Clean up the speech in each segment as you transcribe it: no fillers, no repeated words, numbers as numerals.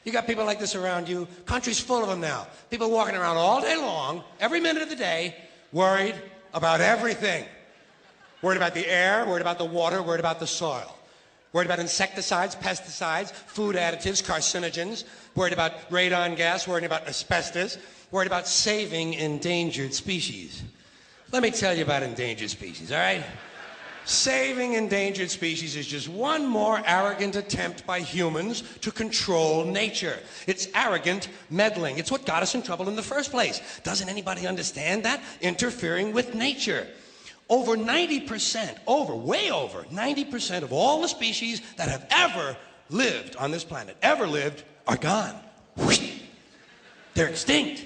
You got people like this around you. Country's full of them now. People walking around all day long, every minute of the day, worried about everything. Worried about the air, worried about the water, worried about the soil. Worried about insecticides, pesticides, food additives, carcinogens. Worried about radon gas, worried about asbestos. Worried about saving endangered species. Let me tell you about endangered species, all right? Saving endangered species is just one more arrogant attempt by humans to control nature. It's arrogant meddling. It's what got us in trouble in the first place. Doesn't anybody understand that? Interfering with nature. Over 90%, way over 90% of all the species that have ever lived on this planet, are gone. They're extinct.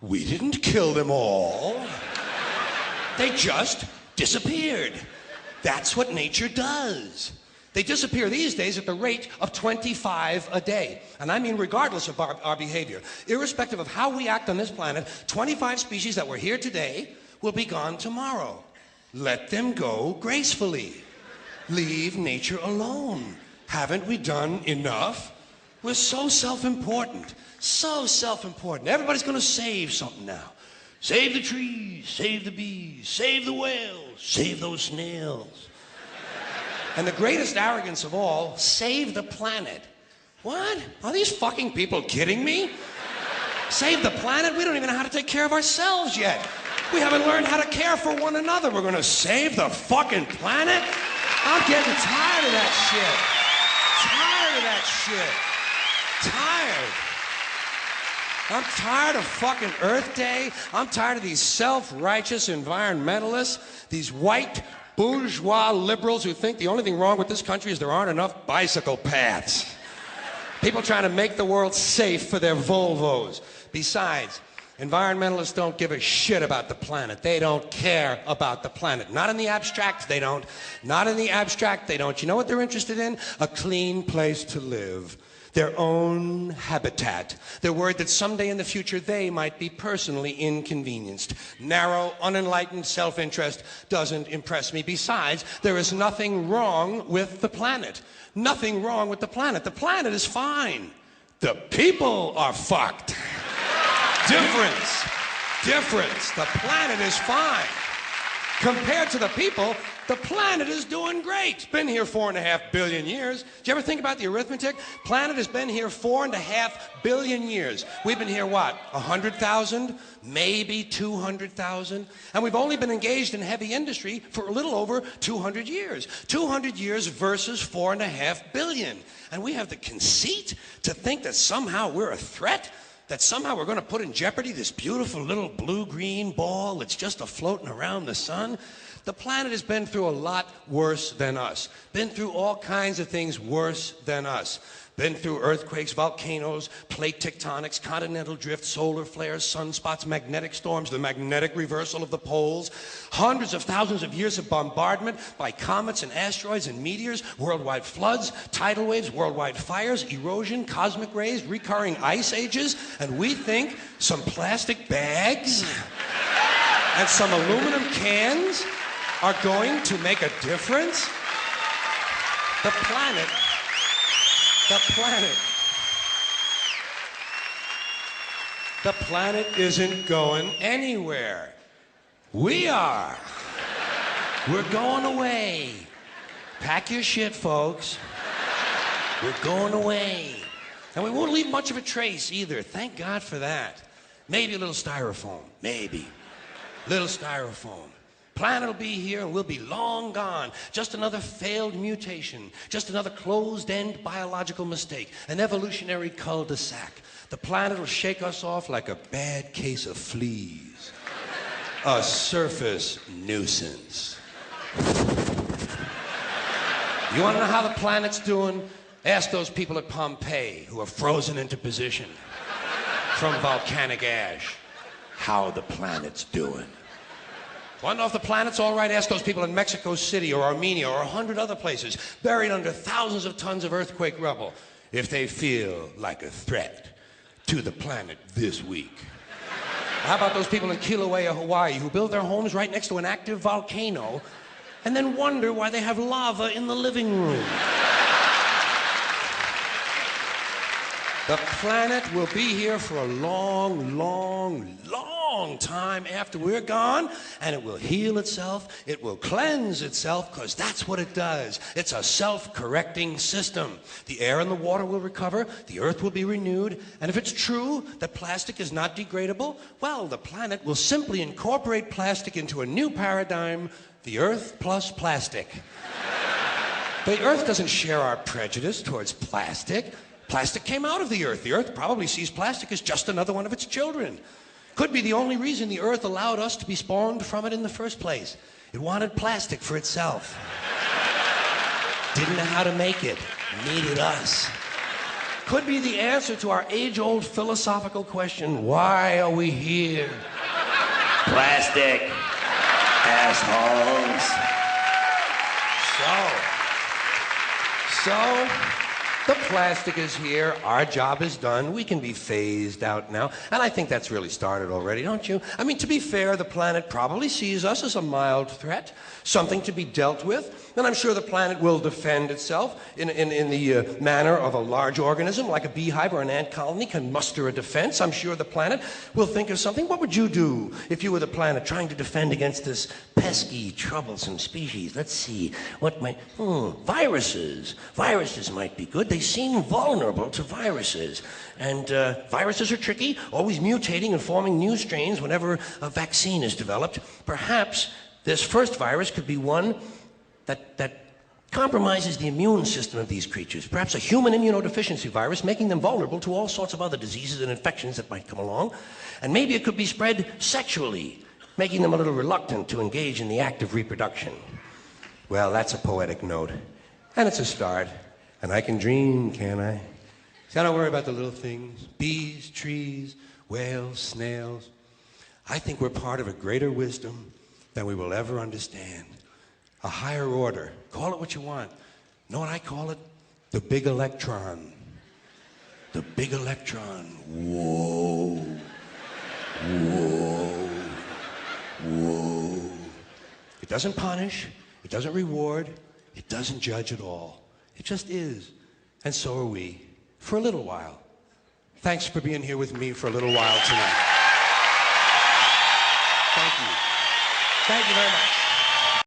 We didn't kill them all. They just disappeared. That's what nature does. They disappear these days at the rate of 25 a day. And I mean regardless of our behavior. Irrespective of how we act on this planet, 25 species that were here today will be gone tomorrow. Let them go gracefully. Leave nature alone. Haven't we done enough? We're so self-important. So self-important. Everybody's going to save something now. Save the trees, save the bees, save the whales, save those snails. And the greatest arrogance of all, save the planet. What? Are these fucking people kidding me? Save the planet? We don't even know how to take care of ourselves yet. We haven't learned how to care for one another. We're gonna save the fucking planet? I'm getting tired of that shit. Tired of that shit. Tired. I'm tired of fucking Earth Day. I'm tired of these self-righteous environmentalists, these white bourgeois liberals who think the only thing wrong with this country is there aren't enough bicycle paths. People trying to make the world safe for their Volvos. Besides, environmentalists don't give a shit about the planet. They don't care about the planet. Not in the abstract, they don't. Not in the abstract, they don't. You know what they're interested in? A clean place to live. Their own habitat. They're worried that someday in the future they might be personally inconvenienced. Narrow, unenlightened self-interest doesn't impress me. Besides, there is nothing wrong with the planet. Nothing wrong with the planet. The planet is fine. The people are fucked. Difference. Difference. The planet is fine. Compared to the people, the planet is doing great. It's been here 4.5 billion years. Did you ever think about the arithmetic? Planet has been here 4.5 billion years. We've been here, what, 100,000? Maybe 200,000? And we've only been engaged in heavy industry for a little over 200 years. 200 years versus 4.5 billion. And we have the conceit to think that somehow we're a threat? That somehow we're going to put in jeopardy this beautiful little blue-green ball that's just a-floating around the sun? The planet has been through a lot worse than us. Been through all kinds of things worse than us. Been through earthquakes, volcanoes, plate tectonics, continental drift, solar flares, sunspots, magnetic storms, the magnetic reversal of the poles, hundreds of thousands of years of bombardment by comets and asteroids and meteors, worldwide floods, tidal waves, worldwide fires, erosion, cosmic rays, recurring ice ages, and we think some plastic bags and some aluminum cans are going to make a difference? The planet isn't going anywhere. We are. We're going away. Pack your shit, folks. We're going away. And we won't leave much of a trace either. Thank God for that. Maybe a little styrofoam. Maybe. Little styrofoam. Planet will be here and we'll be long gone. Just another failed mutation. Just another closed-end biological mistake. An evolutionary cul-de-sac. The planet will shake us off like a bad case of fleas. A surface nuisance. You want to know how the planet's doing? Ask those people at Pompeii who are frozen into position from volcanic ash how the planet's doing. Want to know if the planet's all right? Ask those people in Mexico City or Armenia or 100 other places buried under thousands of tons of earthquake rubble if they feel like a threat to the planet this week. How about those people in Kilauea, Hawaii who build their homes right next to an active volcano and then wonder why they have lava in the living room? The planet will be here for a long, long, long time after we're gone, and it will heal itself, it will cleanse itself, because that's what it does. It's a self-correcting system. The air and the water will recover, the earth will be renewed, and if it's true that plastic is not degradable, well, the planet will simply incorporate plastic into a new paradigm, the earth plus plastic. The earth doesn't share our prejudice towards plastic. Plastic came out of the earth. The earth probably sees plastic as just another one of its children. Could be the only reason the earth allowed us to be spawned from it in the first place. It wanted plastic for itself. Didn't know how to make it. Needed us. Could be the answer to our age-old philosophical question, why are we here? Plastic. Assholes. So, the plastic is here, our job is done, we can be phased out now, and I think that's really started already, don't you? I mean, to be fair, the planet probably sees us as a mild threat, something to be dealt with, and I'm sure the planet will defend itself in the manner of a large organism, like a beehive or an ant colony can muster a defense. I'm sure the planet will think of something. What would you do if you were the planet trying to defend against this pesky, troublesome species? Let's see, what might... viruses. Viruses might be good. They seem vulnerable to viruses. And viruses are tricky, always mutating and forming new strains whenever a vaccine is developed. Perhaps this first virus could be one that compromises the immune system of these creatures. Perhaps a human immunodeficiency virus, making them vulnerable to all sorts of other diseases and infections that might come along. And maybe it could be spread sexually, making them a little reluctant to engage in the act of reproduction. Well, that's a poetic note. And it's a start. And I can dream, can't I? See, I don't worry about the little things. Bees, trees, whales, snails. I think we're part of a greater wisdom than we will ever understand. A higher order. Call it what you want. Know what I call it? The big electron. The big electron. Whoa. Whoa. Whoa. It doesn't punish. It doesn't reward. It doesn't judge at all. It just is. And so are we. For a little while. Thanks for being here with me for a little while tonight. Thank you. Thank you very much.